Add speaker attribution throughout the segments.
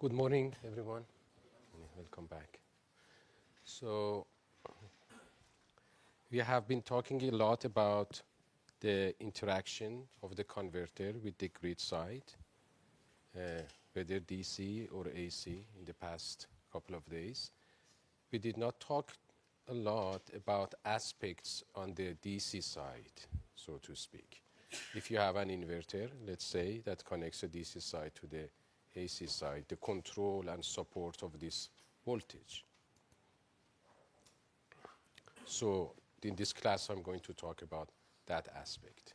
Speaker 1: Good morning, everyone. Welcome back. So, we have been talking a lot about the interaction of the converter with the grid side, whether DC or AC, in the past couple of days. We did not talk a lot about aspects on the DC side, so to speak. If you have an inverter, let's say, that connects the DC side to the AC side, the control and support of this voltage. So in this class, I'm going to talk about that aspect.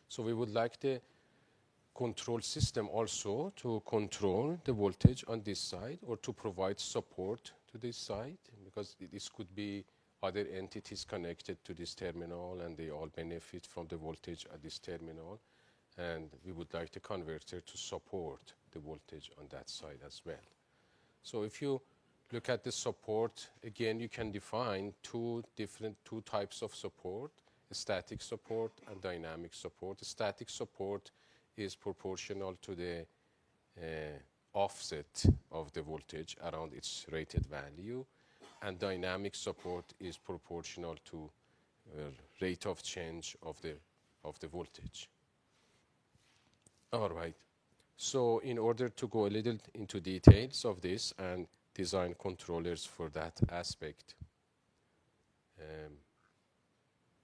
Speaker 1: So we would like the control system also to control the voltage on this side or to provide support to this side, because this could be other entities connected to this terminal and they all benefit from the voltage at this terminal. And we would like the converter to support the voltage on that side as well. So if you look at the support, again, you can define two types of support, static support and dynamic support. Static support is proportional to the offset of the voltage around its rated value, and dynamic support is proportional to rate of change of the voltage. All right. So in order to go a little into details of this and design controllers for that aspect,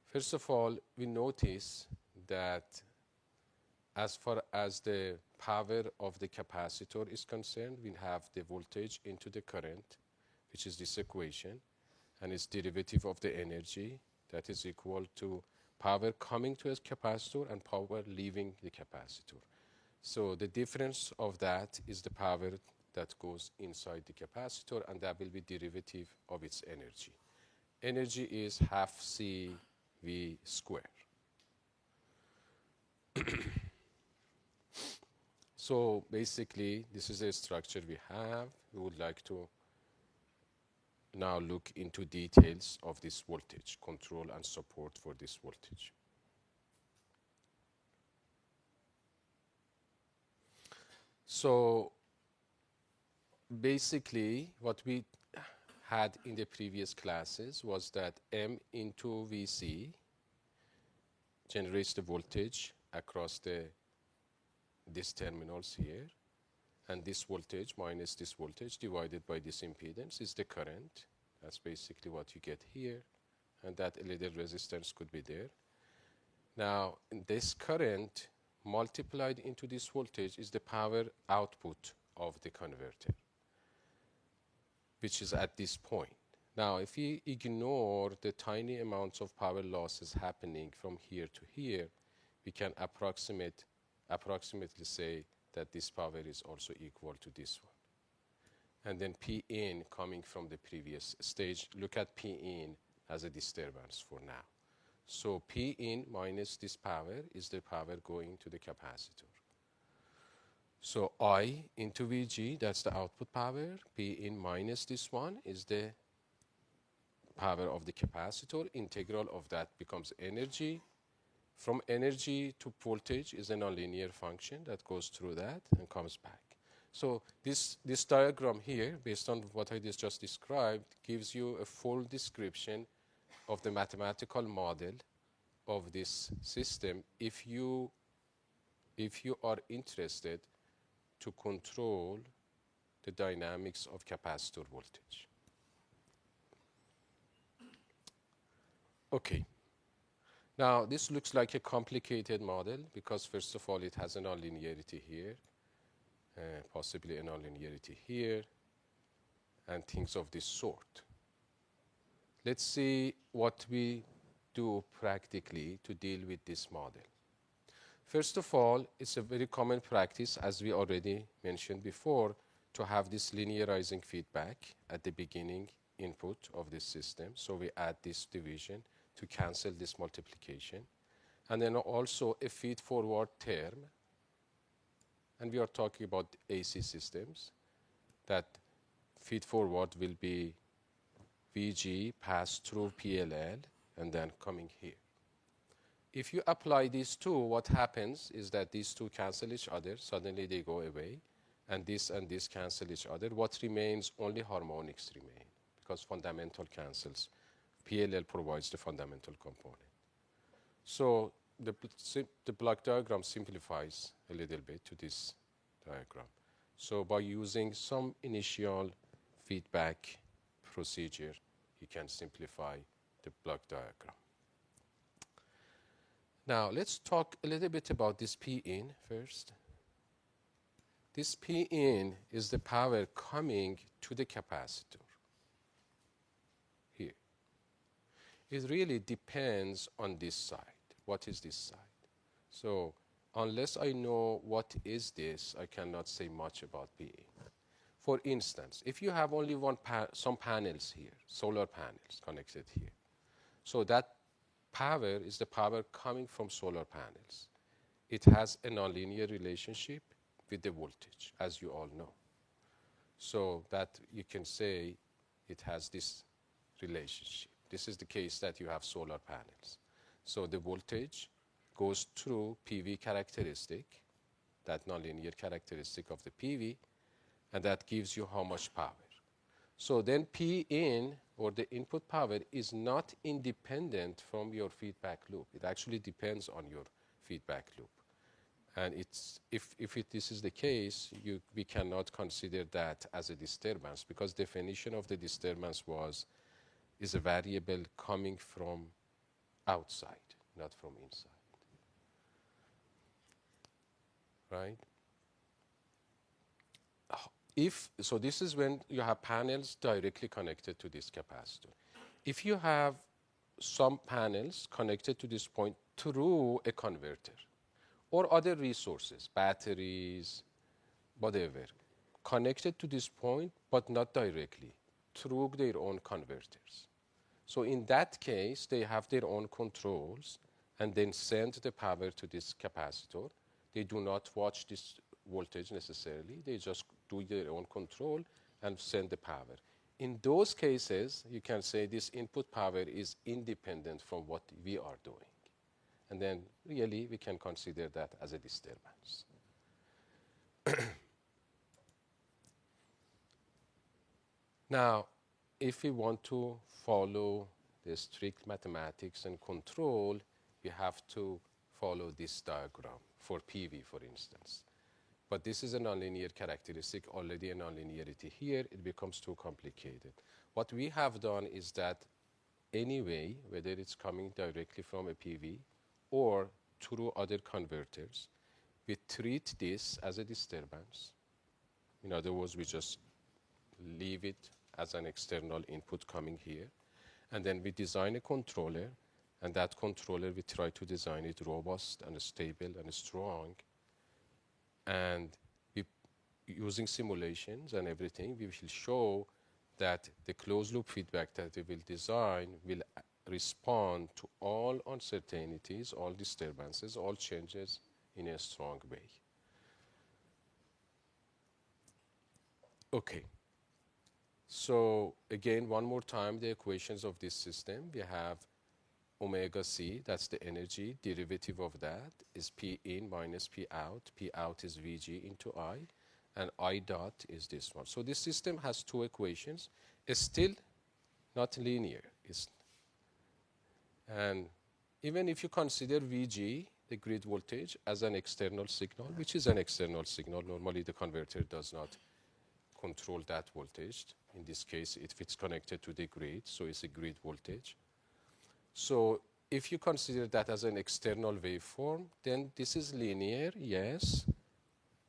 Speaker 1: first of all, we notice that as far as the power of the capacitor is concerned, we have the voltage into the current, which is this equation, and its derivative of the energy that is equal to power coming to a capacitor and power leaving the capacitor. So the difference of that is the power that goes inside the capacitor, and that will be derivative of its energy. Energy is half CV square. So basically, this is a structure we have. We would like to now look into details of this voltage, control and support for this voltage. So basically, what we had in the previous classes was that M into Vc generates the voltage across these terminals here, and this voltage minus this voltage divided by this impedance is the current. That's basically what you get here, and that little resistance could be there. Now, this current multiplied into this voltage is the power output of the converter, which is at this point. Now, if we ignore the tiny amounts of power losses happening from here to here, we can approximately say that this power is also equal to this one. And then P in coming from the previous stage, look at P in as a disturbance for now. So P in minus this power is the power going to the capacitor. So I into Vg, that's the output power. P in minus this one is the power of the capacitor. Integral of that becomes energy. From energy to voltage is a nonlinear function that goes through that and comes back. So this diagram here, based on what I just described, gives you a full description of the mathematical model of this system if you are interested to control the dynamics of capacitor voltage. Okay. Now, this looks like a complicated model because, first of all, it has a nonlinearity here, possibly a nonlinearity here, and things of this sort. Let's see what we do practically to deal with this model. First of all, it's a very common practice, as we already mentioned before, to have this linearizing feedback at the beginning input of this system. So we add this division to cancel this multiplication. And then also a feed-forward term. And we are talking about AC systems. That feed-forward will be Vg passed through PLL and then coming here. If you apply these two, what happens is that these two cancel each other. Suddenly they go away. and this cancel each other. What remains? Only harmonics remain, because fundamental cancels. PLL provides the fundamental component. So the block diagram simplifies a little bit to this diagram. So by using some initial feedback procedure, you can simplify the block diagram. Now let's talk a little bit about this P in first. This P in is the power coming to the capacitor here. It really depends on this side. What is this side? So unless I know what is this, I cannot say much about P in. For instance, if you have only some panels here, solar panels connected here, so that power is the power coming from solar panels. It has a nonlinear relationship with the voltage, as you all know. So that you can say it has this relationship. This is the case that you have solar panels. So the voltage goes through PV characteristic, that nonlinear characteristic of the PV, and that gives you how much power. So then P in, or the input power, is not independent from your feedback loop. It actually depends on your feedback loop. And this is the case, we cannot consider that as a disturbance, because definition of the disturbance is a variable coming from outside, not from inside. Right? So this is when you have panels directly connected to this capacitor. If you have some panels connected to this point through a converter or other resources, batteries, whatever, connected to this point but not directly, through their own converters. So in that case, they have their own controls and then send the power to this capacitor. They do not watch this voltage necessarily. They just do their own control and send the power. In those cases, you can say this input power is independent from what we are doing. And then really we can consider that as a disturbance. Now, if we want to follow the strict mathematics and control, you have to follow this diagram for PV, for instance. But this is a nonlinear characteristic, already a nonlinearity here. It becomes too complicated. What we have done is that anyway, whether it's coming directly from a PV or through other converters, we treat this as a disturbance. In other words, we just leave it as an external input coming here. And then we design a controller, and that controller, we try to design it robust and stable and strong. And using simulations and everything, we will show that the closed loop feedback that we will design will respond to all uncertainties, all disturbances, all changes in a strong way. Okay. So again, one more time, the equations of this system. We have omega c, that's the energy. Derivative of that is P in minus P out. P out is Vg into I, and I dot is this one. So this system has two equations. It's still not linear. And even if you consider Vg, the grid voltage, as an external signal, which is an external signal, normally the converter does not control that voltage. In this case, if it's connected to the grid, so it's a grid voltage. So if you consider that as an external waveform, then this is linear, yes,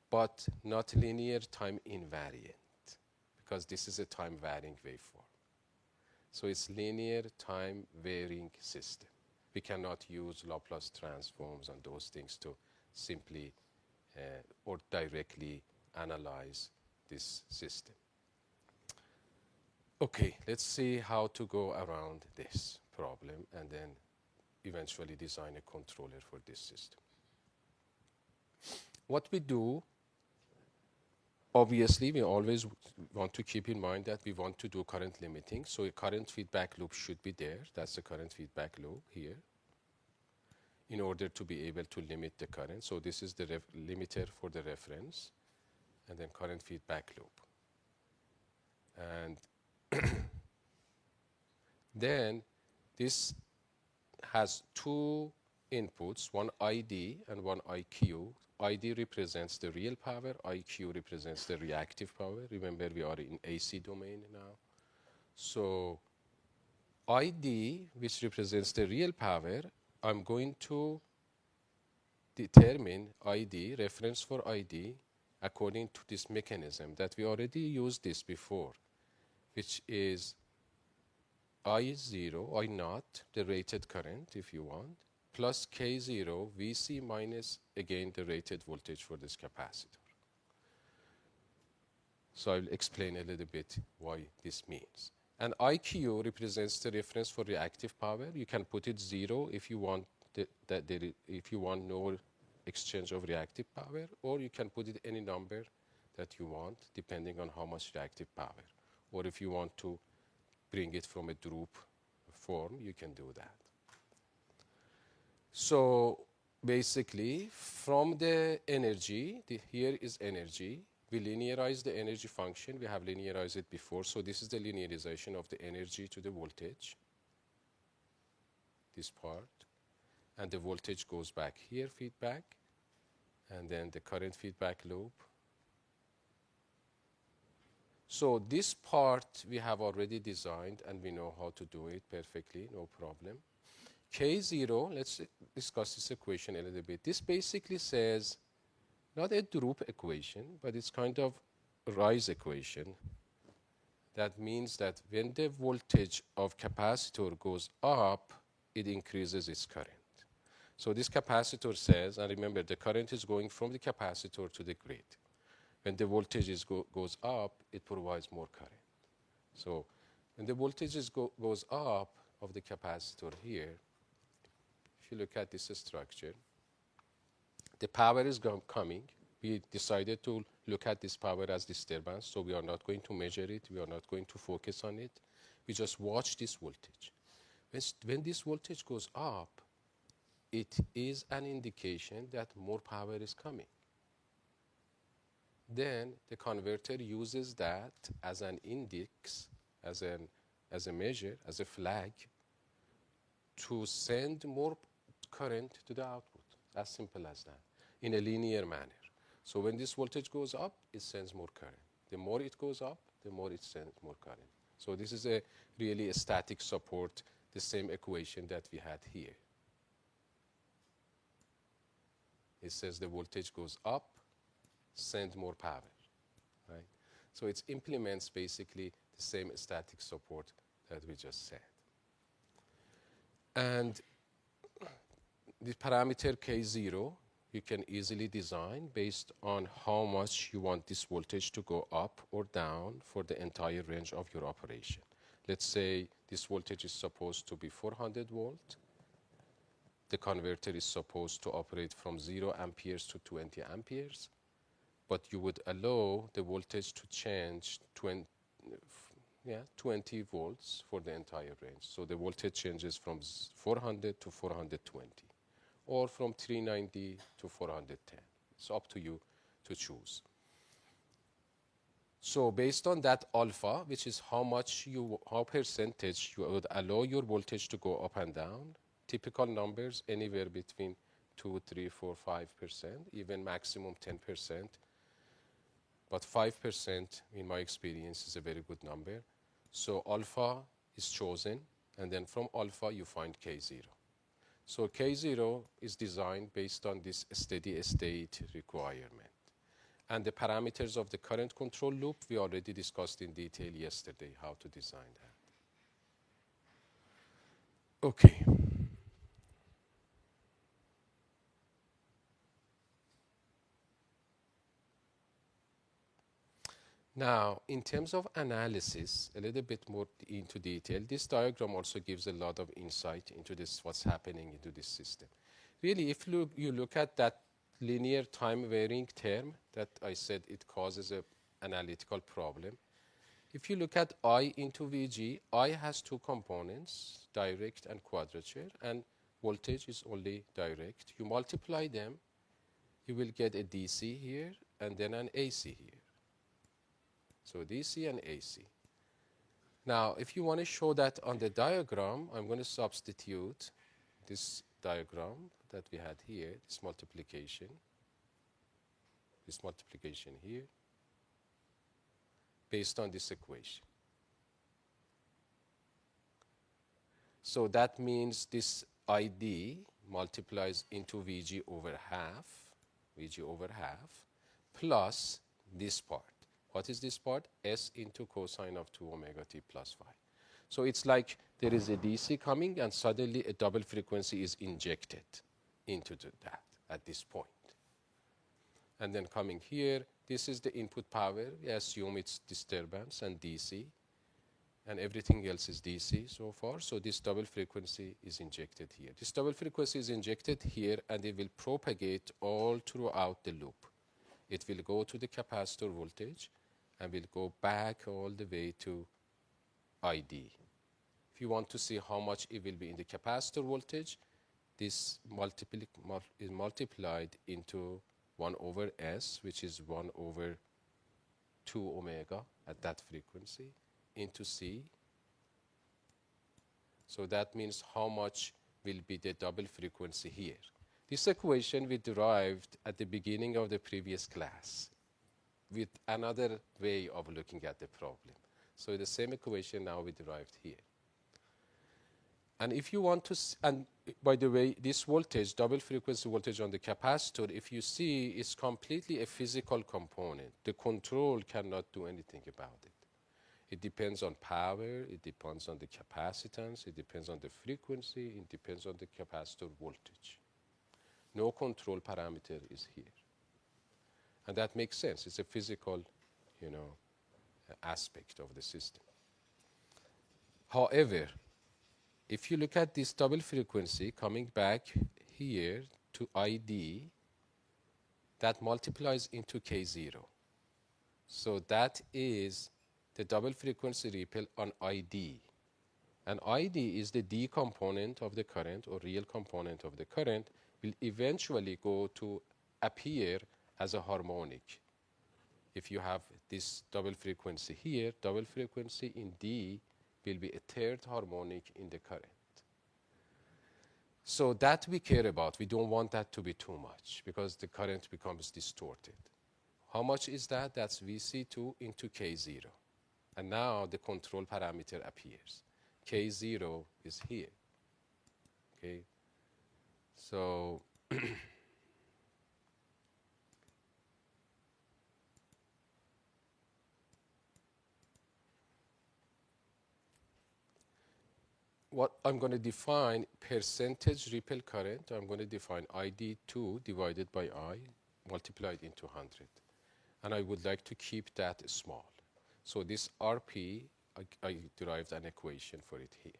Speaker 1: but not linear time invariant, because this is a time varying waveform. So it's linear time varying system. We cannot use Laplace transforms and those things to simply or directly analyze this system. Okay, let's see how to go around this problem and then eventually design a controller for this system. What we do, obviously, we always want to keep in mind that we want to do current limiting. So a current feedback loop should be there. That's the current feedback loop here, in order to be able to limit the current. So this is the limiter for the reference. and then current feedback loop. And then this has two inputs, one ID and one IQ. ID represents the real power, IQ represents the reactive power. Remember, we are in AC domain now. So ID, which represents the real power, I'm going to determine ID, reference for ID, according to this mechanism that we already used this before, which is I0, I naught, the rated current, if you want, plus K0, VC minus, again, the rated voltage for this capacitor. So I'll explain a little bit why this means. And IQ represents the reference for reactive power. You can put it 0 if you want if you want no exchange of reactive power, or you can put it any number that you want, depending on how much reactive power. Or if you want to bring it from a Drup form, you can do that. So basically, from the energy, here is energy. We linearize the energy function. We have linearized it before. So this is the linearization of the energy to the voltage, this part. And the voltage goes back here, feedback, and then the current feedback loop. So this part we have already designed, and we know how to do it perfectly, no problem. K0, let's discuss this equation a little bit. This basically says, not a Drup equation, but it's kind of a rise equation. That means that when the voltage of capacitor goes up, it increases its current. So this capacitor says, and remember, the current is going from the capacitor to the grid. When the voltage goes up, it provides more current. So when the voltage goes up of the capacitor here, if you look at this structure, the power is coming. We decided to look at this power as disturbance, so we are not going to measure it. We are not going to focus on it. We just watch this voltage. When this voltage goes up, it is an indication that more power is coming. Then the converter uses that as an index, as a measure, as a flag, to send more current to the output. As simple as that, in a linear manner. So when this voltage goes up, it sends more current. The more it goes up, the more it sends more current. So this is really a static support, the same equation that we had here. It says the voltage goes up, send more power, right? So it implements basically the same static support that we just said. And the parameter K0, you can easily design based on how much you want this voltage to go up or down for the entire range of your operation. Let's say this voltage is supposed to be 400 volt. The converter is supposed to operate from 0 amperes to 20 amperes, but you would allow the voltage to change 20 volts for the entire range. So the voltage changes from 400 to 420, or from 390 to 410. It's up to you to choose. So based on that alpha, which is how percentage you would allow your voltage to go up and down, typical numbers anywhere between 2, 3, 4, 5%, even maximum 10%. But 5%, in my experience, is a very good number. So alpha is chosen, and then from alpha you find K0. So K0 is designed based on this steady state requirement. And the parameters of the current control loop, we already discussed in detail yesterday how to design that. Okay. Now, in terms of analysis, a little bit more into detail, this diagram also gives a lot of insight into this, what's happening into this system. Really, if you look at that linear time varying term that I said it causes an analytical problem, if you look at I into VG, I has two components, direct and quadrature, and voltage is only direct. You multiply them, you will get a DC here, and then an AC here. So DC and AC. Now, if you want to show that on the diagram, I'm going to substitute this diagram that we had here, this multiplication here, based on this equation. So that means this ID multiplies into VG over half, plus this part. What is this part? S into cosine of 2 omega t plus phi. So it's like there is a DC coming and suddenly a double frequency is injected into that at this point. And then coming here, this is the input power. We assume it's disturbance and DC, and everything else is DC so far. So this double frequency is injected here. This double frequency is injected here, and it will propagate all throughout the loop. It will go to the capacitor voltage and will go back all the way to ID. If you want to see how much it will be in the capacitor voltage, this is multiplied into 1 over S, which is 1 over 2 omega at that frequency, into C. So that means how much will be the double frequency here. This equation we derived at the beginning of the previous class with another way of looking at the problem. So the same equation now we derived here. And if you want to, and by the way, this voltage, double frequency voltage on the capacitor, if you see, is completely a physical component. The control cannot do anything about it. It depends on power, it depends on the capacitance, it depends on the frequency, it depends on the capacitor voltage. No control parameter is here. And that makes sense. It's a physical, aspect of the system. However, if you look at this double frequency coming back here to ID, that multiplies into K0. So that is the double frequency ripple on ID. And ID is the D component of the current, or real component of the current, will eventually go to appear as a harmonic. If you have this double frequency here, double frequency in D will be a third harmonic in the current. So that we care about. We don't want that to be too much because the current becomes distorted. How much is that? That's VC2 into K0. And now the control parameter appears. K0 is here. Okay? So what I'm going to define percentage ripple current, I'm going to define ID2 divided by I multiplied into 100. And I would like to keep that small. So this RP, I derived an equation for it here.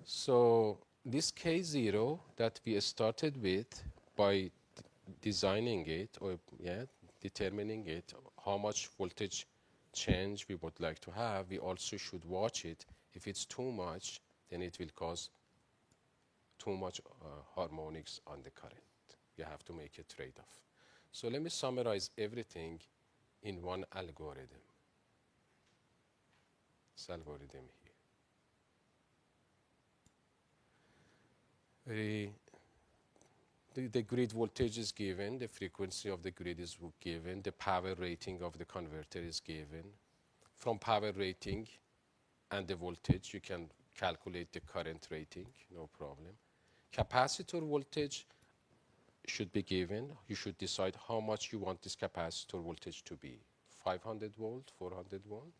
Speaker 1: So this K0 that we started with by designing it, or determining it, how much voltage change we would like to have, we also should watch it. If it's too much, then it will cause too much harmonics on the current. You have to make a trade-off. So let me summarize everything in one algorithm. This algorithm here. The grid voltage is given, the frequency of the grid is given, the power rating of the converter is given. From power rating and the voltage, you can calculate the current rating, no problem. Capacitor voltage should be given. You should decide how much you want this capacitor voltage to be. 500 volt, 400 volt.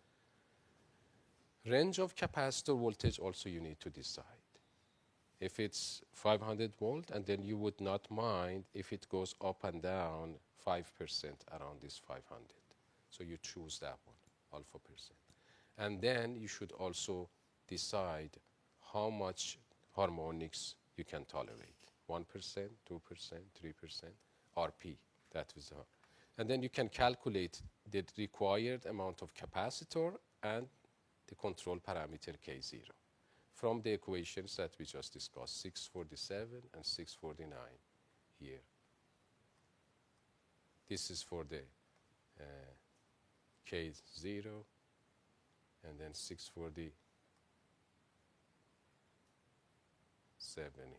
Speaker 1: Range of capacitor voltage also you need to decide. If it's 500 volt, and then you would not mind if it goes up and down 5% around this 500. So you choose that one, alpha percent. And then you should also decide how much harmonics you can tolerate. 1%, 2%, 3%, RP, that is the. And then you can calculate the required amount of capacitor and the control parameter K0 from the equations that we just discussed, 647 and 649 here. This is for the K0, and then 647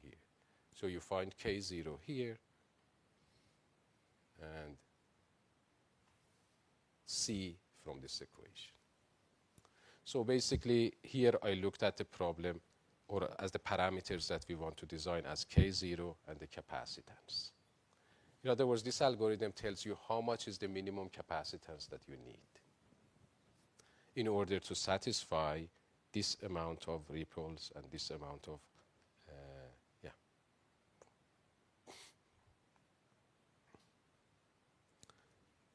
Speaker 1: here. So you find K0 here, and C from this equation. So basically, here I looked at the problem, or as the parameters that we want to design as K0 and the capacitance. In other words, this algorithm tells you how much is the minimum capacitance that you need in order to satisfy this amount of ripples and this amount of, yeah.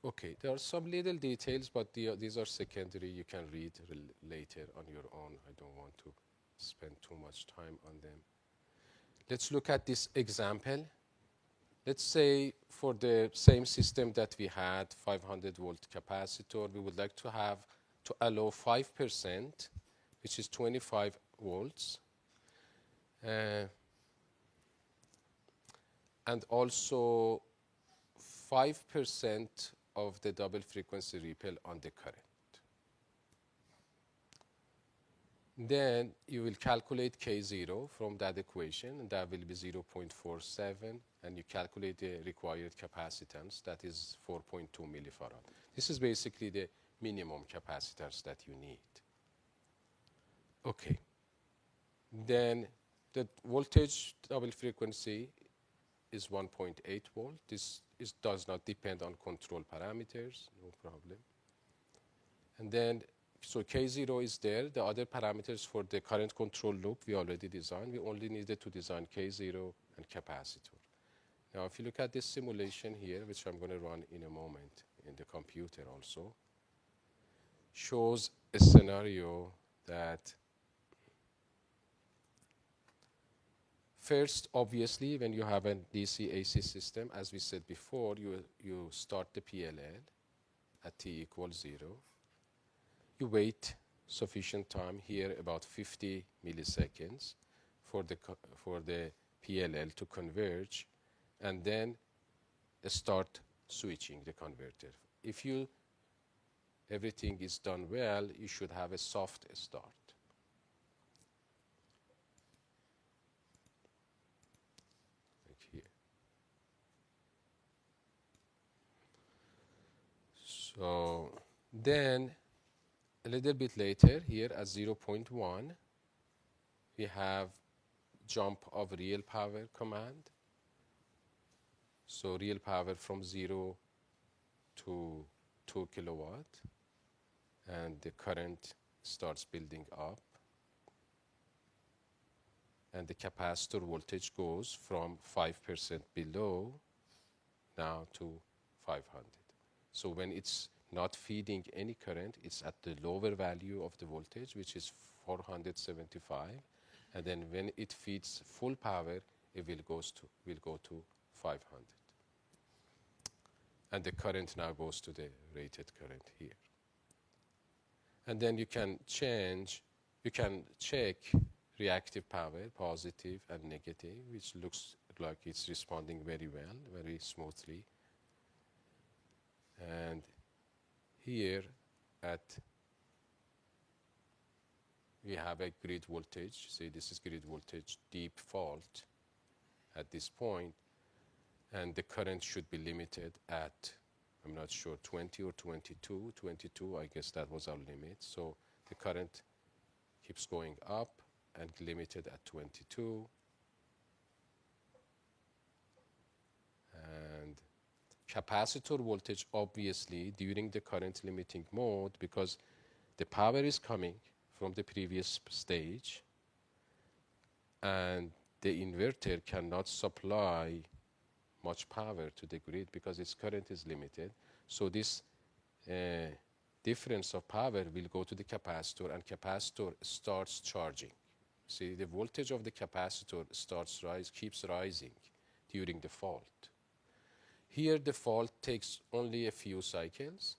Speaker 1: Okay, there are some little details, but these are secondary. You can read later on your own. I don't want to spend too much time on them. Let's look at this example. Let's say for the same system that we had, 500 volt capacitor, we would like to have to allow 5%, which is 25 volts, and also 5% of the double frequency ripple on the current. Then you will calculate K0 from that equation, and that will be 0.47, and you calculate the required capacitance, that is 4.2 millifarad. This is basically the minimum capacitance that you need. Okay. Then the voltage double frequency is 1.8 volt. This does not depend on control parameters, no problem. And then, so K0 is there. The other parameters for the current control loop we already designed. We only needed to design K0 and capacitor. Now, if you look at this simulation here, which I'm going to run in a moment in the computer also, shows a scenario that first, obviously, when you have a DC-AC system, as we said before, you start the PLL at t equals 0. You wait sufficient time here, about 50 milliseconds, for the PLL to converge, and then start switching the converter. If everything is done well, you should have a soft start. Like here. So then, a little bit later, here at 0.1, we have jump of real power command. So real power from 0 to 2 kilowatt, and the current starts building up. And the capacitor voltage goes from 5% below now to 500. So when it's not feeding any current, it's at the lower value of the voltage, which is 475. And then when it feeds full power, it will go to 500. And the current now goes to the rated current here. And then you can check reactive power, positive and negative, which looks like it's responding very well, very smoothly. And here we have a grid voltage. See, this is grid voltage, deep fault at this point. And the current should be limited at, I'm not sure, 20 or 22. 22, I guess that was our limit. So the current keeps going up and limited at 22. And capacitor voltage, obviously, during the current limiting mode, because the power is coming from the previous stage, and the inverter cannot supply much power to the grid because its current is limited. So this difference of power will go to the capacitor, and capacitor starts charging. See, the voltage of the capacitor keeps rising during the fault. Here the fault takes only a few cycles,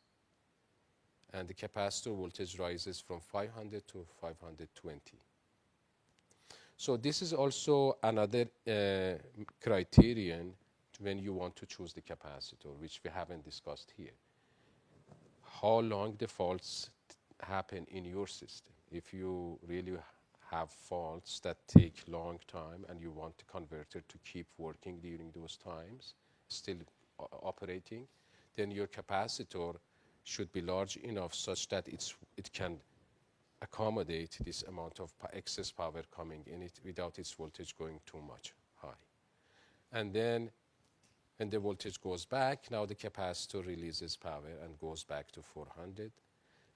Speaker 1: and the capacitor voltage rises from 500 to 520. So this is also another criterion when you want to choose the capacitor, which we haven't discussed here. How long the faults happen in your system. If you really have faults that take long time and you want the converter to keep working during those times, still operating, then your capacitor should be large enough such that it can accommodate this amount of excess power coming in it without its voltage going too much high. And then when the voltage goes back, now the capacitor releases power and goes back to 400.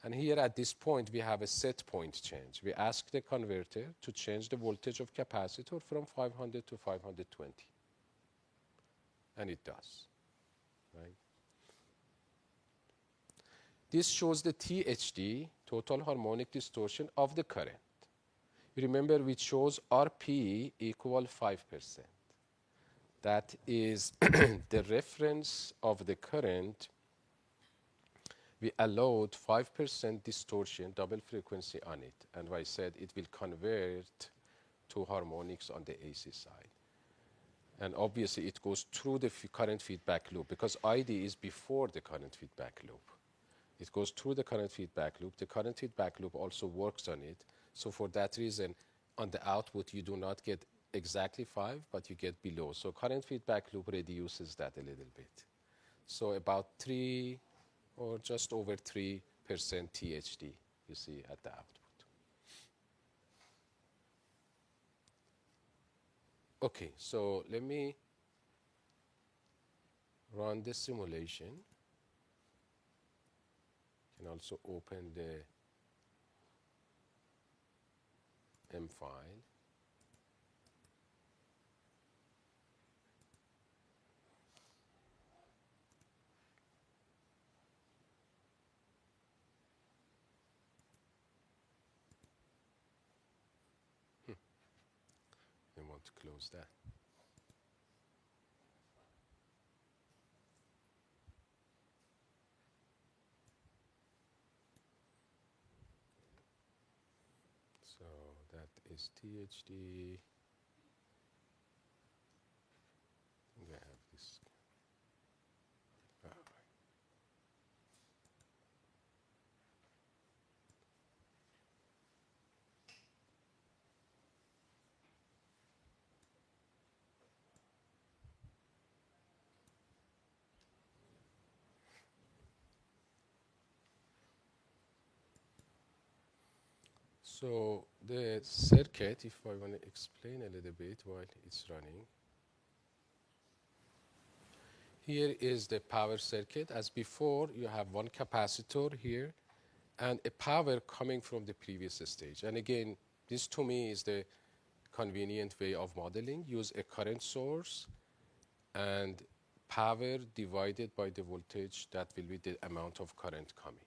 Speaker 1: And here at this point, we have a set point change. We ask the converter to change the voltage of capacitor from 500 to 520. And it does. Right? This shows the THD, total harmonic distortion of the current. Remember, we chose RP equal 5%. That is the reference of the current. We allowed 5% distortion, double frequency on it. And I said it will convert to harmonics on the AC side. And obviously, it goes through the current feedback loop because ID is before the current feedback loop. It goes through the current feedback loop. The current feedback loop also works on it. So for that reason, on the output, you do not get exactly 5, but you get below. So current feedback loop reduces that a little bit. So about 3 or just over 3% THD you see at the output. Okay, so let me run the simulation. You can also open the M file. I want to close that. So that is THD. I think I have this. Ah, So the circuit, if I want to explain a little bit while it's running. Here is the power circuit. As before, you have one capacitor here and a power coming from the previous stage. And again, this to me is the convenient way of modeling. Use a current source and power divided by the voltage. That will be the amount of current coming.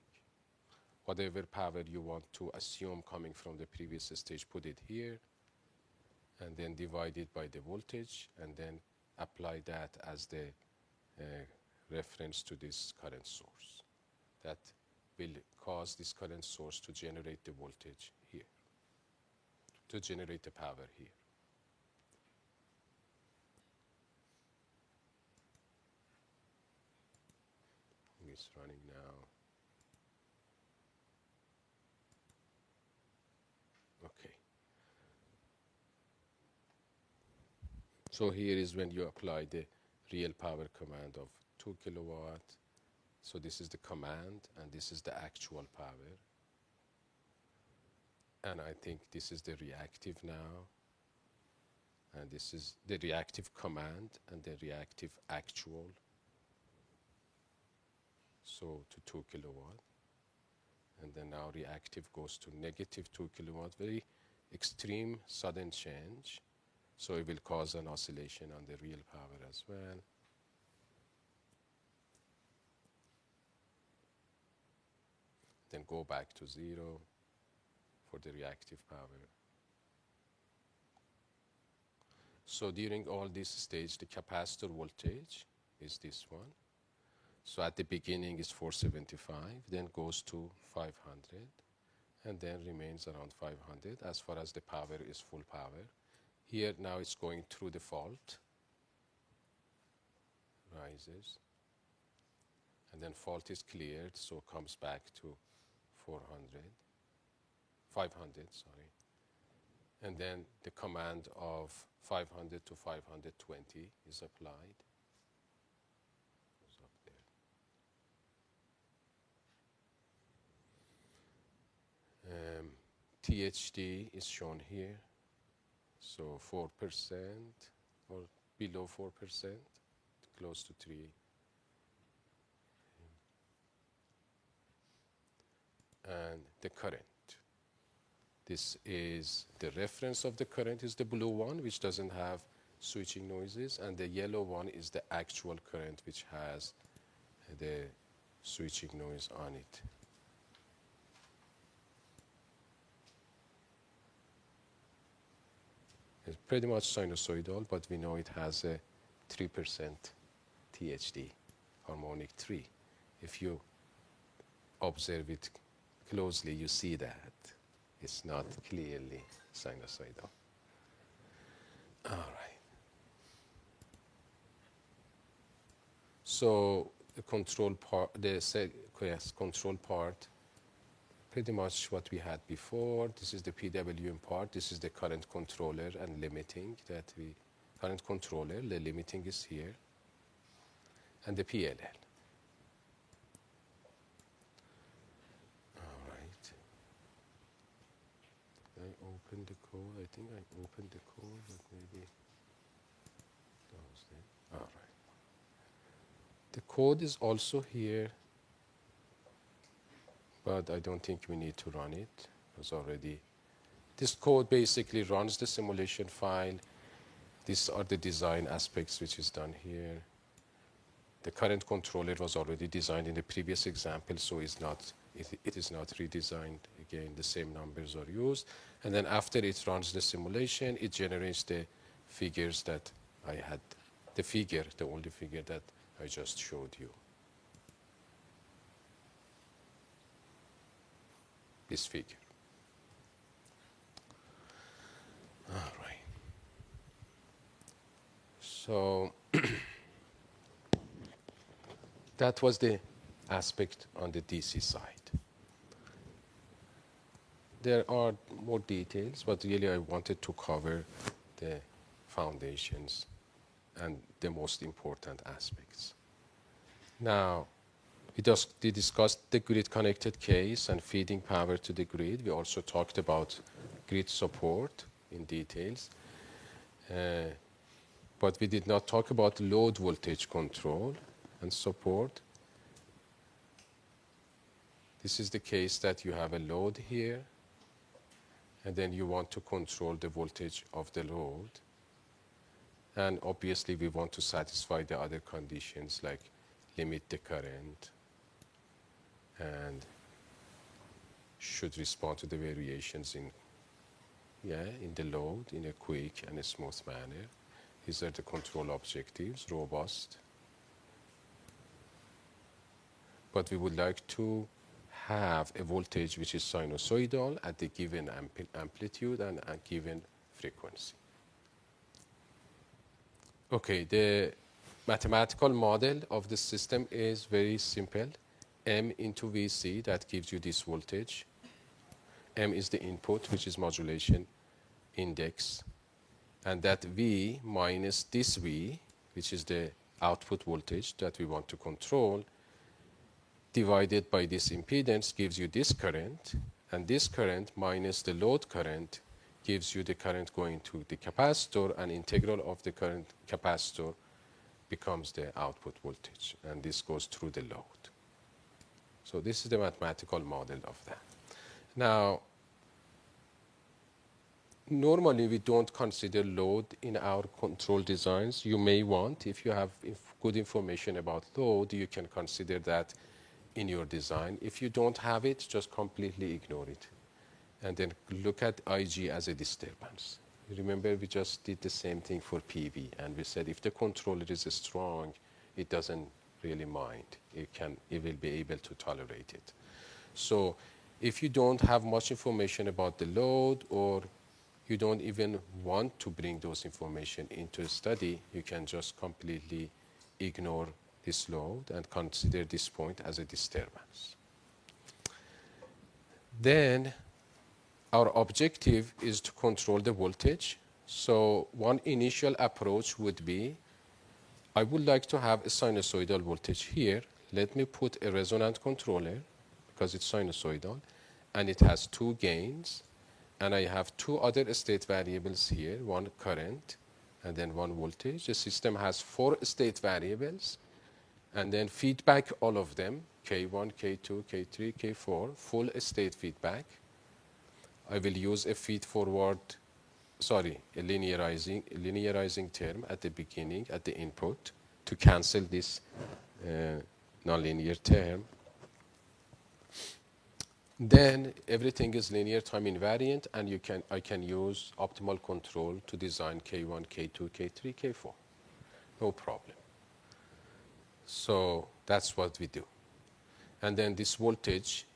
Speaker 1: Whatever power you want to assume coming from the previous stage, put it here, and then divide it by the voltage, and then apply that as the reference to this current source. That will cause this current source to generate the voltage here, to generate the power here. It's running now. Okay. So here is when you apply the real power command of 2 kilowatt. So this is the command, and this is the actual power. And I think this is the reactive now. And this is the reactive command and the reactive actual. So to 2 kilowatt. And then now reactive goes to negative 2 kilowatt. Very extreme sudden change. So it will cause an oscillation on the real power as well. Then go back to 0 for the reactive power. So during all this stage, the capacitor voltage is this one. So at the beginning is 475, then goes to 500, and then remains around 500 as far as the power is full power. Here now it's going through the fault. noises. And then fault is cleared, so comes back to 400, 500, sorry. And then the command of 500 to 520 is applied. It's up there. THD is shown here. So 4% or below 4%, close to 3. And the current. This is the reference of the current is the blue one, which doesn't have switching noises, and the yellow one is the actual current, which has the switching noise on it. It's pretty much sinusoidal, but we know it has a 3% THD, harmonic 3. If you observe it closely, you see that it's not clearly sinusoidal. All right. So the control part, control part, pretty much what we had before. This is the PWM part. This is the current controller and limiting current controller. The limiting is here, and the PLL. Open the code. I think I opened the code, but maybe that was it. All right. The code is also here, but I don't think we need to run it. It was already. This code basically runs the simulation file. These are the design aspects which is done here. The current controller was already designed in the previous example, so it is not redesigned. Again, the same numbers are used. And then after it runs the simulation, it generates the figures that I had, the only figure that I just showed you. This figure. All right. So that was the aspect on the DC side. There are more details, but really I wanted to cover the foundations and the most important aspects. Now, we discussed the grid-connected case and feeding power to the grid. We also talked about grid support in details. But we did not talk about load voltage control and support. This is the case that you have a load here, and then you want to control the voltage of the load. And obviously, we want to satisfy the other conditions like limit the current and should respond to the variations in the load in a quick and a smooth manner. These are the control objectives, robust. But we would like to have a voltage which is sinusoidal at the given amplitude and a given frequency. Okay, the mathematical model of the system is very simple. M into Vc, that gives you this voltage. M is the input, which is modulation index. And that V minus this V, which is the output voltage that we want to control, divided by this impedance gives you this current, and this current minus the load current gives you the current going to the capacitor, and integral of the current capacitor becomes the output voltage, and this goes through the load. So this is the mathematical model of that. Now, normally we don't consider load in our control designs. You may want, if you have good information about load, you can consider that in your design. If you don't have it, just completely ignore it. And then look at IG as a disturbance. Remember, we just did the same thing for PV, and we said if the controller is strong, it doesn't really mind. It will be able to tolerate it. So if you don't have much information about the load, or you don't even want to bring those information into a study, you can just completely ignore this load and consider this point as a disturbance. Then our objective is to control the voltage. So one initial approach would be, I would like to have a sinusoidal voltage here. Let me put a resonant controller because it's sinusoidal and it has two gains, and I have two other state variables here, one current and then one voltage. The system has four state variables and then feedback all of them, K1, K2, K3, K4, full state feedback. I will use a a linearizing term at the beginning, at the input, to cancel this nonlinear term. Then everything is linear time invariant, and I can use optimal control to design K1, K2, K3, K4. No problem. So that's what we do. And then this voltage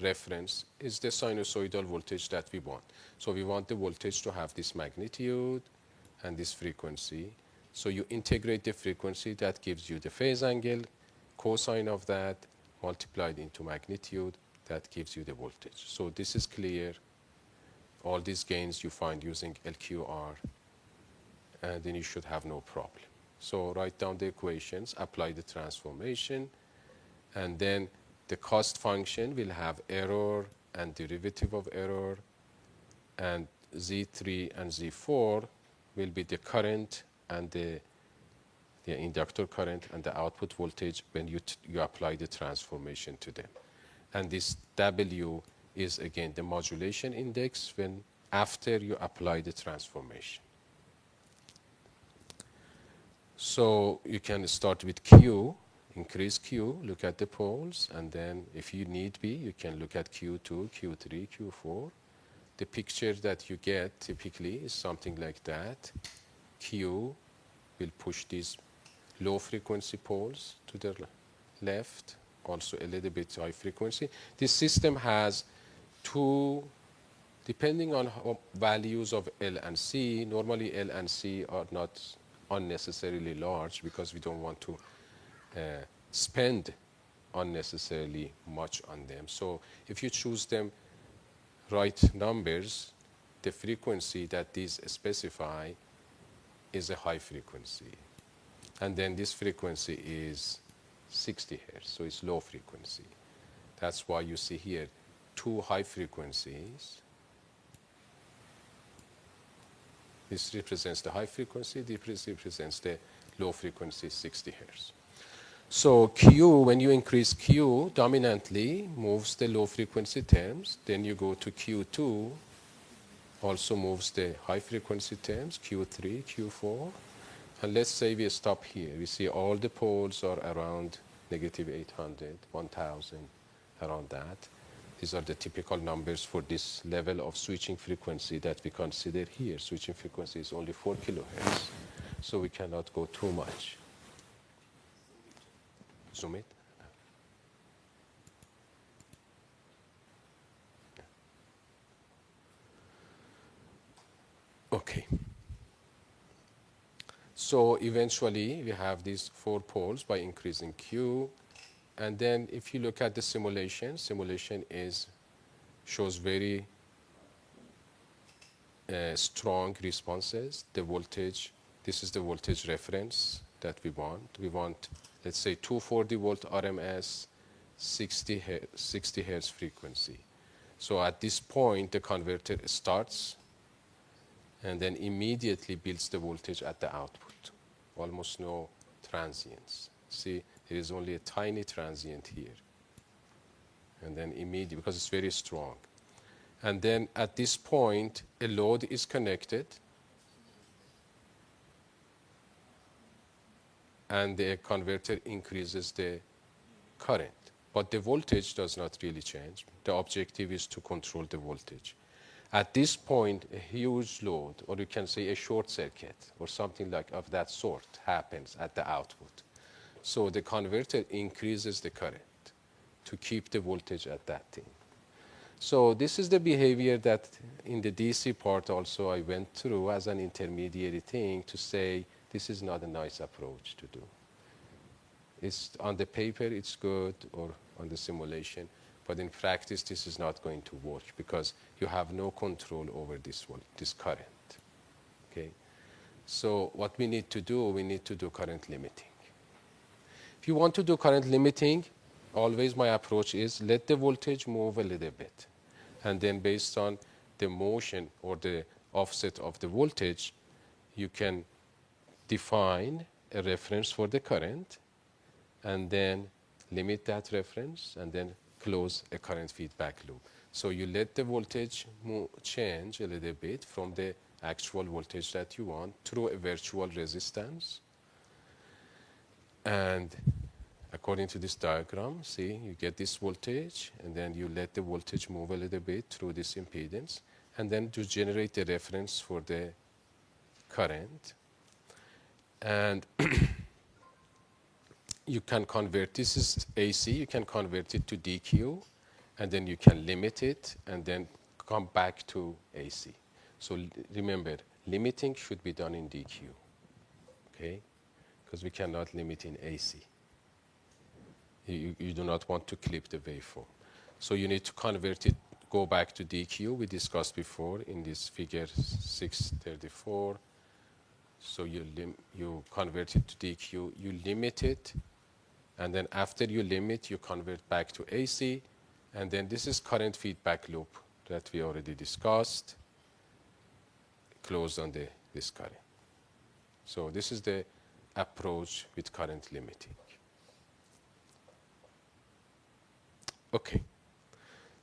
Speaker 1: reference is the sinusoidal voltage that we want. So we want the voltage to have this magnitude and this frequency. So you integrate the frequency, that gives you the phase angle, cosine of that multiplied into magnitude, that gives you the voltage. So this is clear. All these gains you find using LQR, and then you should have no problem. So write down the equations, apply the transformation, and then the cost function will have error and derivative of error, and Z3 and Z4 will be the current and the inductor current and the output voltage when you apply the transformation to them. And this W is again the modulation index when after you apply the transformation. So you can start with Q, increase Q, look at the poles, and then if you need be, you can look at Q2, Q3, Q4. The picture that you get typically is something like that. Q will push these low frequency poles to the left, also a little bit high frequency. This system has two, depending on values of L and C, normally L and C are not unnecessarily large because we don't want to spend unnecessarily much on them. So if you choose them right numbers, the frequency that these specify is a high frequency. And then this frequency is 60 hertz, so it's low frequency. That's why you see here two high frequencies. This represents the high frequency, this represents the low frequency, 60 hertz. So Q, when you increase Q, dominantly moves the low frequency terms. Then you go to Q2, also moves the high frequency terms, Q3, Q4. And let's say we stop here. We see all the poles are around negative 800, 1000, around that. These are the typical numbers for this level of switching frequency that we consider here. Switching frequency is only 4 kilohertz, so we cannot go too much. Zoom it. Okay. So eventually we have these 4 poles by increasing Q. And then if you look at the simulation shows very strong responses. The voltage, this is the voltage reference that we want. We want, let's say, 240 volt RMS, 60 hertz frequency. So at this point, the converter starts and then immediately builds the voltage at the output. Almost no transients. See, there is only a tiny transient here. And then immediately, because it's very strong. And then at this point, a load is connected. And the converter increases the current. But the voltage does not really change. The objective is to control the voltage. At this point, a huge load, or you can say a short circuit, or something like of that sort happens at the output. So the converter increases the current to keep the voltage at that thing. So this is the behavior that in the DC part also I went through as an intermediary thing to say this is not a nice approach to do. It's on the paper it's good, or on the simulation, but in practice this is not going to work because you have no control over this current. Okay, so what we need to do, we need to do current limiting. If you want to do current limiting, always my approach is let the voltage move a little bit, and then based on the motion or the offset of the voltage, you can define a reference for the current and then limit that reference and then close a current feedback loop. So you let the voltage change a little bit from the actual voltage that you want through a virtual resistance. And according to this diagram, see, you get this voltage, and then you let the voltage move a little bit through this impedance, and then to generate the reference for the current. And you can convert, this is AC, you can convert it to DQ, and then you can limit it, and then come back to AC. So remember, limiting should be done in DQ, okay? Because we cannot limit in AC. You do not want to clip the waveform. So you need to convert it, go back to DQ, we discussed before in this figure 634. So you convert it to DQ, you limit it, and then after you limit, you convert back to AC, and then this is current feedback loop that we already discussed, closed on this current. So this is the approach with current limiting. Okay.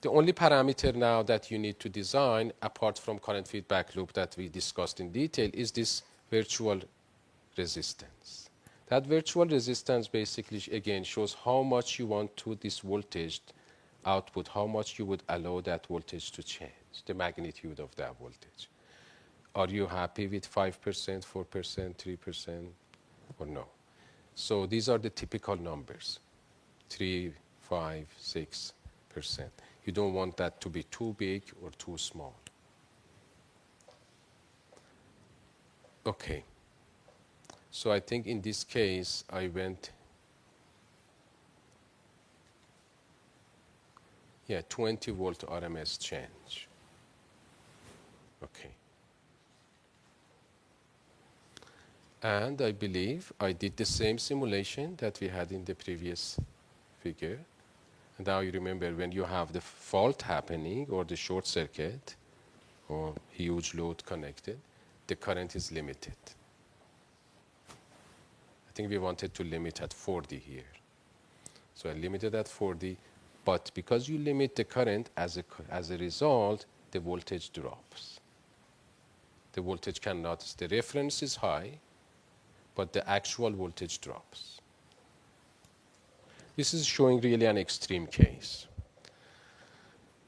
Speaker 1: The only parameter now that you need to design, apart from current feedback loop that we discussed in detail, is this virtual resistance. That virtual resistance basically, again, shows how much you want to this voltage output, how much you would allow that voltage to change, the magnitude of that voltage. Are you happy with 5%, 4%, 3%, or no? So these are the typical numbers, 3, 5, 6%. You don't want that to be too big or too small. Okay. So I think in this case, I went, 20 volt RMS change. Okay. And I believe I did the same simulation that we had in the previous figure. And now you remember when you have the fault happening or the short circuit or huge load connected, the current is limited. I think we wanted to limit at 40 here. So I limited at 40, but because you limit the current, as a result, the voltage drops. The voltage cannot, the reference is high, but the actual voltage drops. This is showing really an extreme case.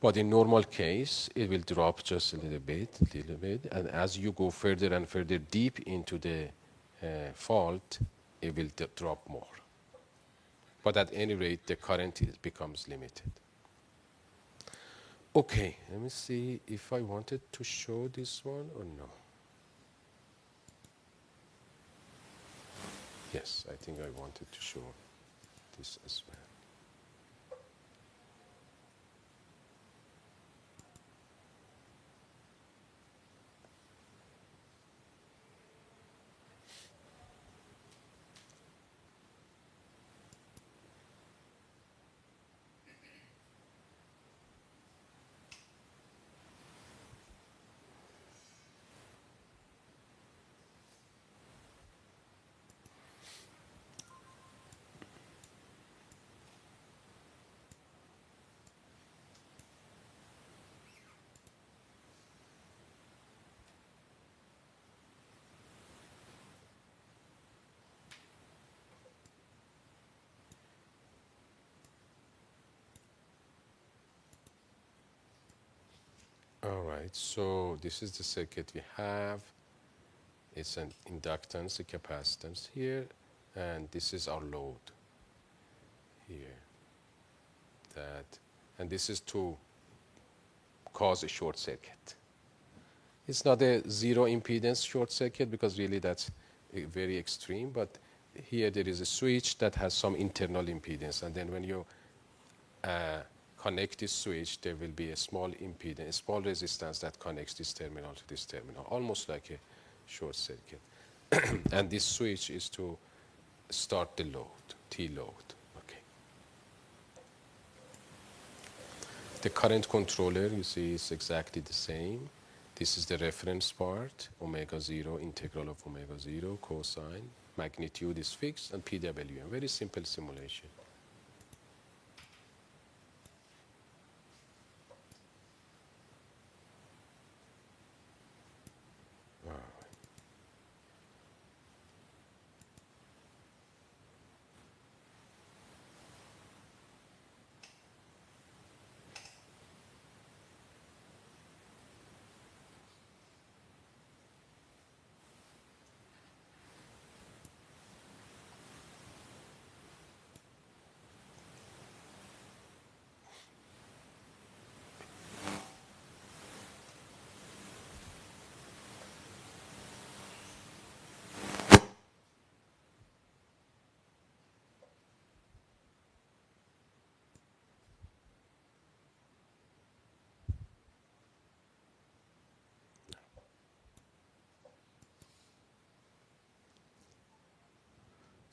Speaker 1: But in normal case, it will drop just a little bit, and as you go further and further deep into the fault, it will drop more. But at any rate, the current becomes limited. Okay, let me see if I wanted to show this one or no. Yes, I think I wanted to show this as well. All right, so this is the circuit we have. It's an inductance, a capacitance here, and this is our load here. And this is to cause a short circuit. It's not a zero impedance short circuit because really that's very extreme, but here there is a switch that has some internal impedance, and then when you connect this switch, there will be a small impedance, a small resistance that connects this terminal to this terminal, almost like a short circuit. And this switch is to start the load, T load. Okay. The current controller, you see, is exactly the same. This is the reference part, omega 0, integral of omega 0, cosine. Magnitude is fixed, and PWM. Very simple simulation.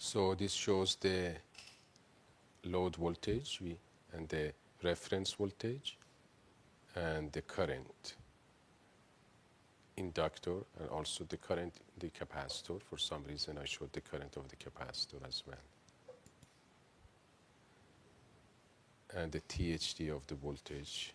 Speaker 1: So this shows the load voltage and the reference voltage and the current inductor and also the current the capacitor. For some reason I showed the current of the capacitor as well. And the THD of the voltage.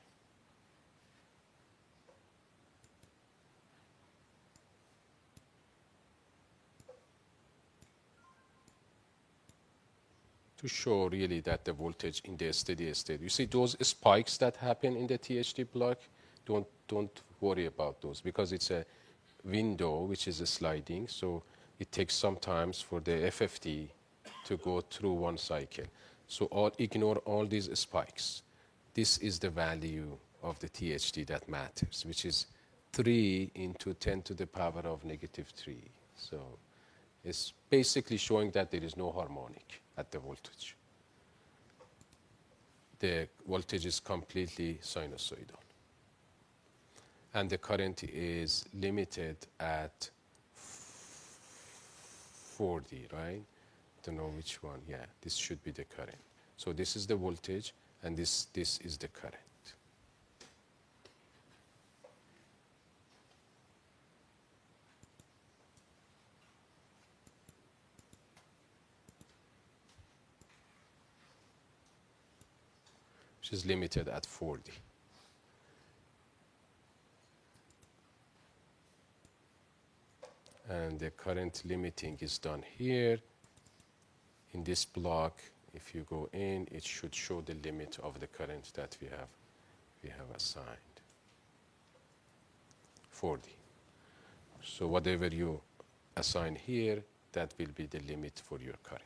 Speaker 1: To show really that the voltage in the steady state. You see those spikes that happen in the THD block, don't worry about those because it's a window which is a sliding, so it takes some time for the FFT to go through one cycle. So ignore all these spikes. This is the value of the THD that matters, which is 3 into 10 to the power of negative 3. So it's basically showing that there is no harmonic at the voltage. The voltage is completely sinusoidal. And the current is limited at 40, right? Don't know which one. Yeah, this should be the current. So this is the voltage, and this is the current. Which is limited at 40. And the current limiting is done here. In this block, if you go in, it should show the limit of the current that we have assigned. 40. So whatever you assign here, that will be the limit for your current.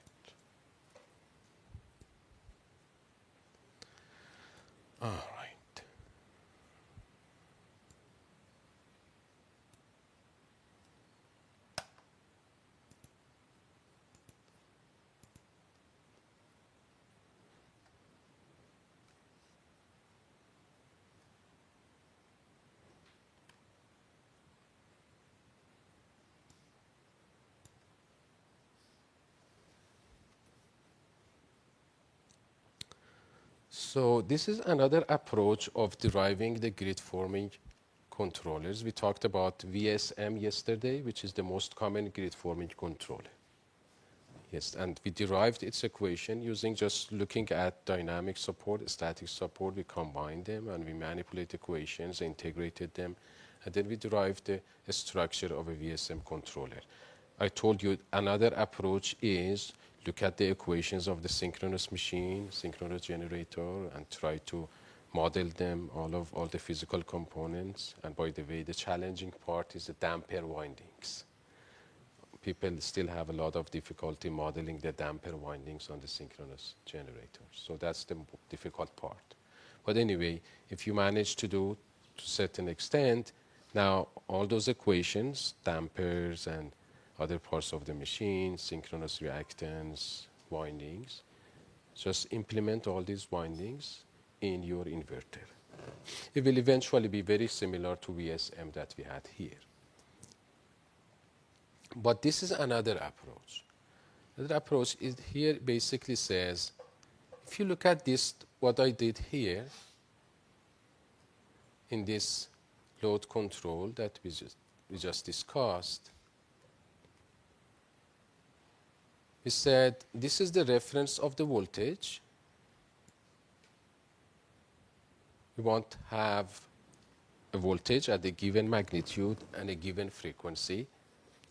Speaker 1: All right. So this is another approach of deriving the grid-forming controllers. We talked about VSM yesterday, which is the most common grid-forming controller. Yes, and we derived its equation using just looking at dynamic support, static support. We combined them and we manipulate equations, integrated them, and then we derived the structure of a VSM controller. I told you another approach is look at the equations of the synchronous machine, synchronous generator, and try to model them, all the physical components. And by the way, the challenging part is the damper windings. People still have a lot of difficulty modeling the damper windings on the synchronous generator. So that's the difficult part. But anyway, if you manage to do to a certain extent, now all those equations, dampers and other parts of the machine, synchronous reactance, windings. Just implement all these windings in your inverter. It will eventually be very similar to VSM that we had here. But this is another approach. Another approach is here basically says, if you look at this, what I did here in this load control that we just discussed, we said this is the reference of the voltage. We want to have a voltage at a given magnitude and a given frequency.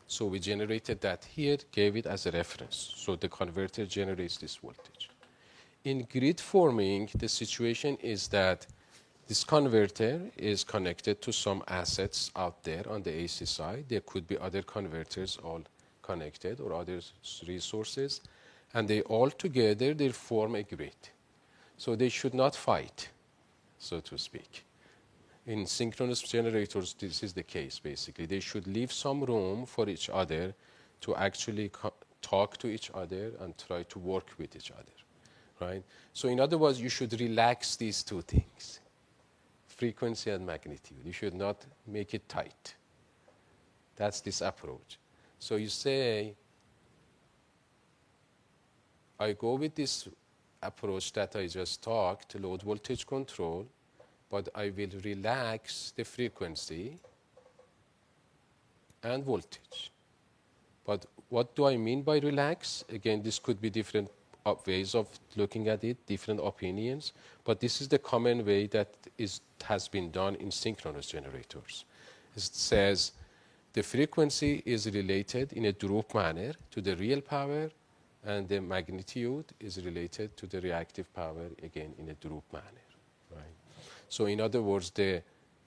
Speaker 1: So we generated that here, gave it as a reference. So the converter generates this voltage. In grid forming, the situation is that this converter is connected to some assets out there on the AC side. There could be other converters all connected or other resources. And they all together, they form a grid. So they should not fight, so to speak. In synchronous generators, this is the case, basically. They should leave some room for each other to actually talk to each other and try to work with each other, right? So in other words, you should relax these two things, frequency and magnitude. You should not make it tight. That's this approach. So you say, I go with this approach that I just talked, load voltage control, but I will relax the frequency and voltage. But what do I mean by relax? Again, this could be different ways of looking at it, different opinions, but this is the common way that has been done in synchronous generators. It says the frequency is related in a droop manner to the real power, and the magnitude is related to the reactive power, again, in a droop manner. So in other words, the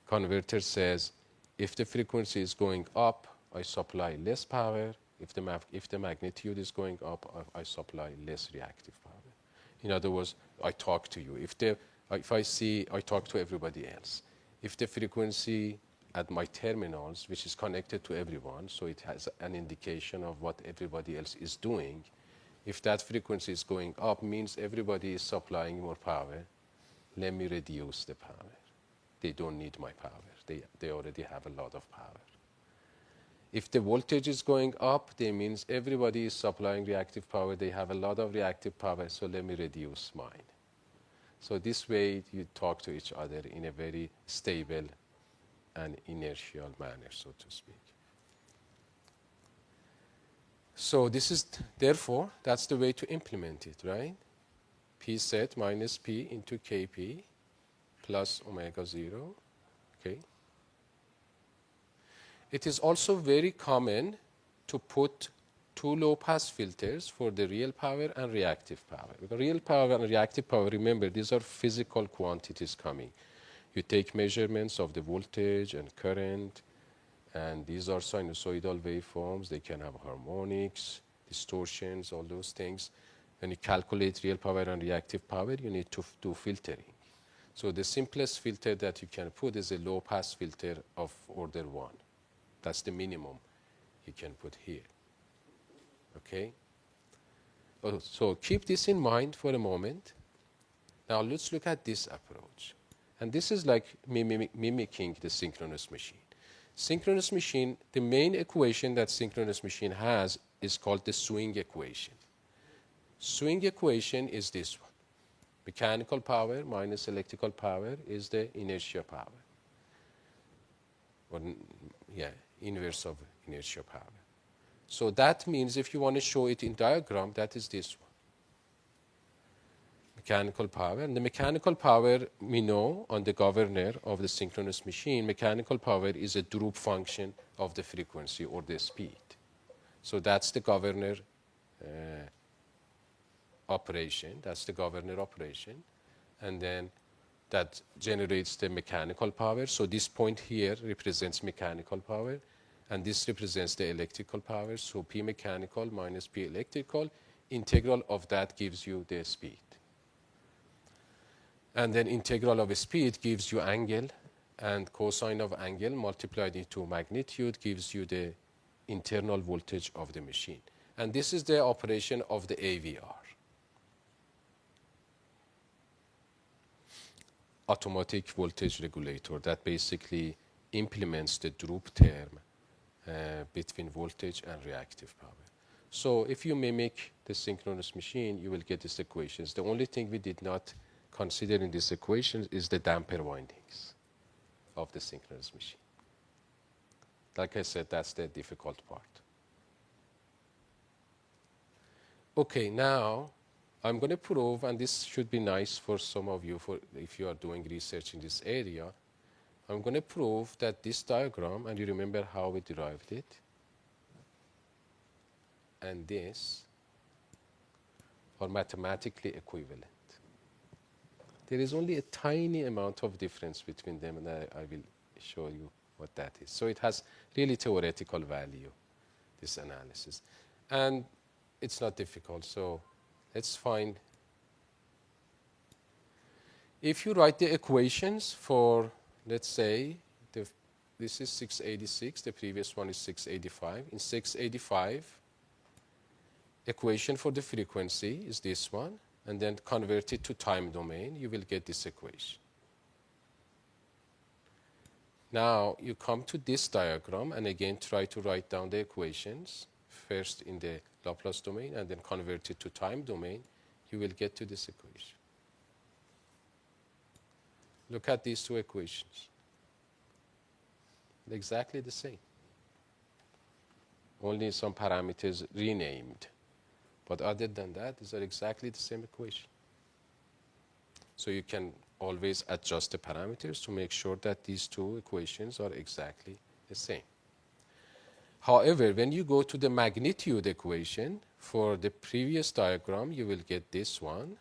Speaker 1: converter says, if the frequency is going up, I supply less power. If the magnitude is going up, I supply less reactive power. In other words, I talk to you. I talk to everybody else. If the frequency at my terminals, which is connected to everyone, so it has an indication of what everybody else is doing, if that frequency is going up, means everybody is supplying more power. Let me reduce the power. They don't need my power. They already have a lot of power. If the voltage is going up, that means everybody is supplying reactive power. They have a lot of reactive power, so let me reduce mine. So this way you talk to each other in a very stable and inertial manner, so to speak. So this is, therefore, that's the way to implement it, right? P set minus P into Kp plus omega 0, okay? It is also very common to put two low-pass filters for the real power and reactive power. Because real power and reactive power, remember, these are physical quantities coming. You take measurements of the voltage and current, and these are sinusoidal waveforms. They can have harmonics, distortions, all those things. When you calculate real power and reactive power, you need to do filtering. So the simplest filter that you can put is a low-pass filter of order 1. That's the minimum you can put here. Okay? So keep this in mind for a moment. Now let's look at this approach. And this is like mimicking the synchronous machine. Synchronous machine, the main equation that synchronous machine has is called the swing equation. Swing equation is this one. Mechanical power minus electrical power is the inertia power. Or, inverse of inertia power. So that means if you want to show it in diagram, that is this one. Mechanical power. And the mechanical power, we know on the governor of the synchronous machine, mechanical power is a droop function of the frequency or the speed. So that's the governor operation. That's the governor operation. And then that generates the mechanical power. So this point here represents mechanical power, and this represents the electrical power. So P mechanical minus P electrical, integral of that gives you the speed. And then integral of speed gives you angle, and cosine of angle multiplied into magnitude gives you the internal voltage of the machine. And this is the operation of the AVR, automatic voltage regulator, that basically implements the droop term between voltage and reactive power. So if you mimic the synchronous machine, you will get these equations. The only thing we did not consider in these equations is the damper windings of the synchronous machine. Like I said, that's the difficult part. Okay, now I'm going to prove, and this should be nice for some of you if you are doing research in this area. I'm going to prove that this diagram, and you remember how we derived it, and this are mathematically equivalent. There is only a tiny amount of difference between them, and I will show you what that is. So it has really theoretical value, this analysis. And it's not difficult, so let's find. If you write the equations for, let's say, this is 686, the previous one is 685. In 685, equation for the frequency is this one, and then convert it to time domain, you will get this equation. Now you come to this diagram and again try to write down the equations, first in the Laplace domain and then convert it to time domain, you will get to this equation. Look at these two equations. They're exactly the same. Only some parameters renamed. But other than that, these are exactly the same equation. So you can always adjust the parameters to make sure that these two equations are exactly the same. However, when you go to the magnitude equation, for the previous diagram, you will get this one.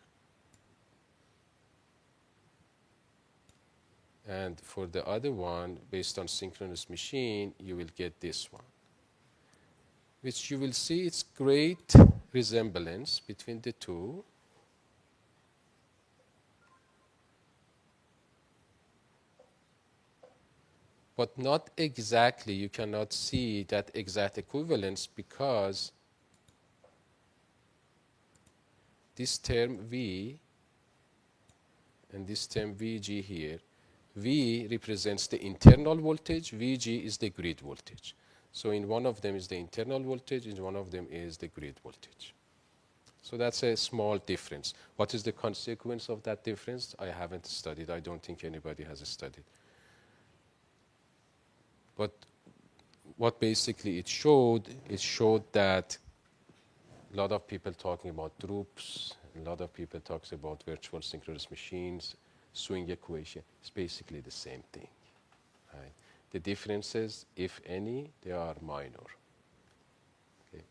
Speaker 1: And for the other one, based on synchronous machine, you will get this one, which you will see its great resemblance between the two. But not exactly, you cannot see that exact equivalence because this term V and this term VG here, V represents the internal voltage, VG is the grid voltage. So in one of them is the internal voltage, in one of them is the grid voltage. So that's a small difference. What is the consequence of that difference? I haven't studied. I don't think anybody has studied. But what basically it showed that a lot of people talking about droops, a lot of people talks about virtual synchronous machines, swing equation. It's basically the same thing. Right? The differences, if any, they are minor. Okay.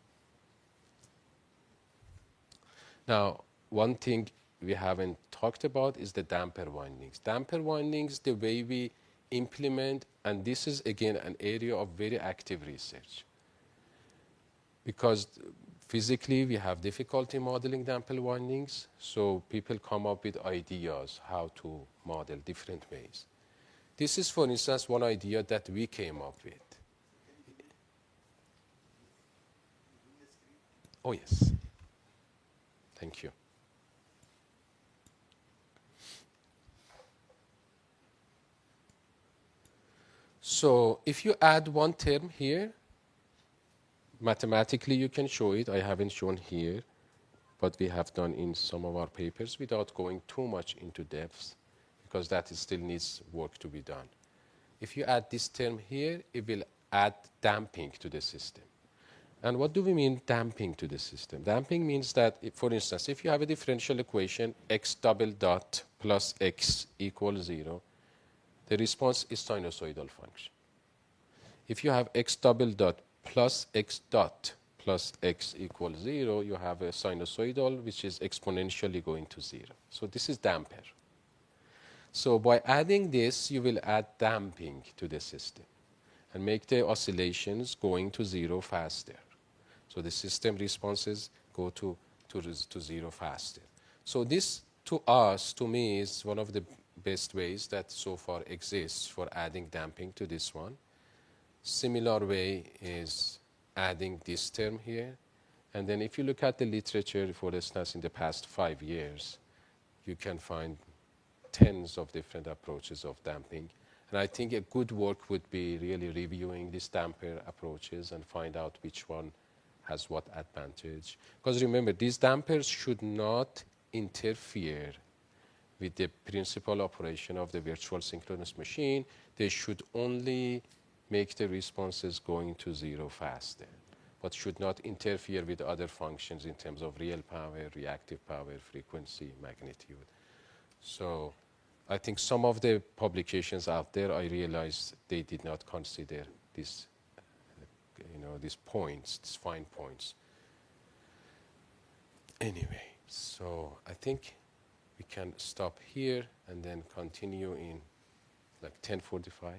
Speaker 1: Now, one thing we haven't talked about is the damper windings. Damper windings, the way we implement, and this is again an area of very active research. Because physically we have difficulty modeling damper windings, so people come up with ideas how to model different ways. This is, for instance, one idea that we came up with. Oh, yes. Thank you. So if you add one term here, mathematically you can show it. I haven't shown here, but we have done in some of our papers without going too much into depth, because that still needs work to be done. If you add this term here, it will add damping to the system. And what do we mean damping to the system? Damping means that, for instance, if you have a differential equation, x double dot plus x equals 0, the response is sinusoidal function. If you have x double dot plus x dot plus x equals 0, you have a sinusoidal which is exponentially going to 0. So this is damper. So by adding this, you will add damping to the system and make the oscillations going to 0 faster. So the system responses go to 0 faster. So this, to me, is one of the best ways that so far exists for adding damping to this one. Similar way is adding this term here. And then if you look at the literature, for instance, in the past 5 years, you can find tens of different approaches of damping. And I think a good work would be really reviewing these damper approaches and find out which one has what advantage. Because remember, these dampers should not interfere with the principal operation of the virtual synchronous machine. They should only make the responses going to zero faster, but should not interfere with other functions in terms of real power, reactive power, frequency, magnitude. So I think some of the publications out there, I realized they did not consider this, these points, these fine points. Anyway, so I think we can stop here and then continue in like 10:45.